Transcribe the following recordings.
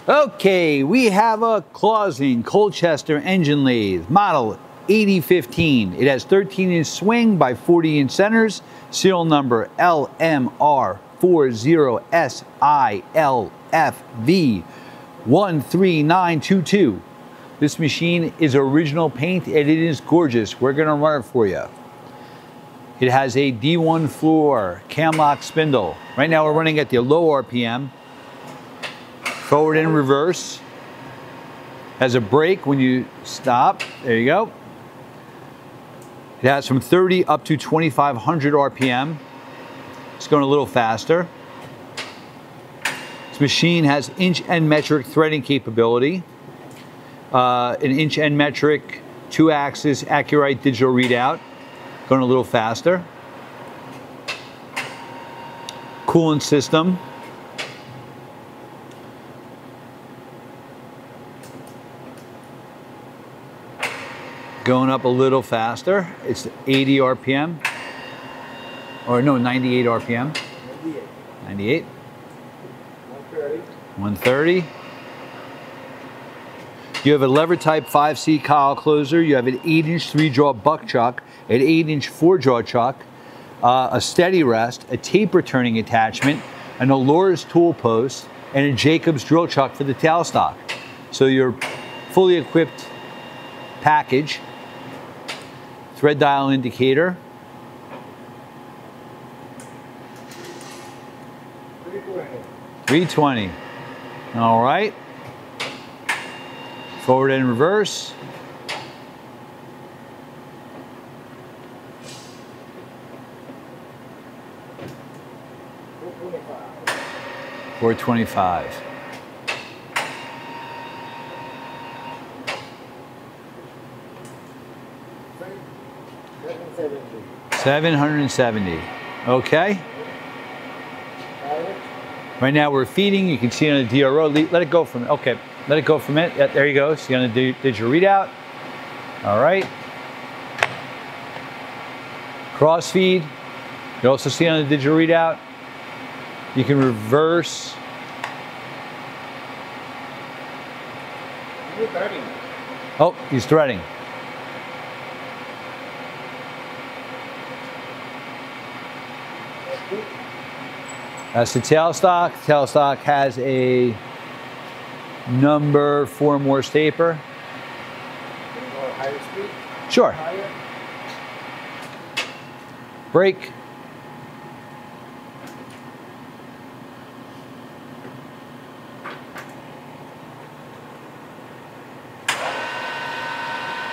Okay, we have a Clausing Colchester engine lathe, model 8015. It has 13-inch swing by 40-inch centers, serial number LMR40SILFV 13922. This machine is original paint and it is gorgeous. We're gonna run it for you. It has a D1 floor, CAMLOCK spindle. Right now we're running at the low RPM. Forward and reverse. Has a brake when you stop. There you go. It has from 30 up to 2500 RPM. It's going a little faster. This machine has inch and metric threading capability. An inch and metric, 2-axis accurate digital readout. Going a little faster. Coolant system. Going up a little faster. It's 80 RPM. Or no, 98 RPM. 98. 130. You have a lever type 5C cowl closer. You have an 8-inch 3-jaw buck chuck, an 8-inch 4-jaw chuck, a steady rest, a taper turning attachment, an Allura's tool post, and a Jacobs drill chuck for the tailstock. So your fully equipped package. Thread dial indicator. 320. All right. Forward and reverse. $425. $770. Okay. Right now we're feeding. You can see on the DRO. Let it go from it. Okay. Let it go for a minute. Yeah, there you go. So you're going to do digital readout. All right. Cross feed. You also see on the digital readout. You can reverse. Oh, he's threading. That's the tailstock. Tailstock has a number 4 Morse taper. Higher speed? Sure. Higher. Brake.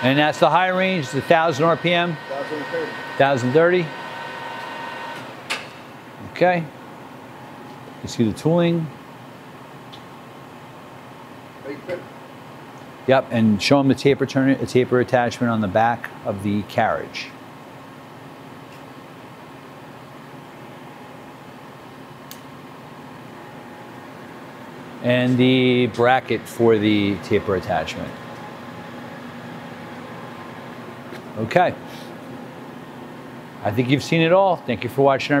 And that's the high range, it's 1,000 RPM. 1030. 1030. Okay. You see the tooling. Yep, and show them the taper attachment on the back of the carriage. And the bracket for the taper attachment. Okay. I think you've seen it all. Thank you for watching our video.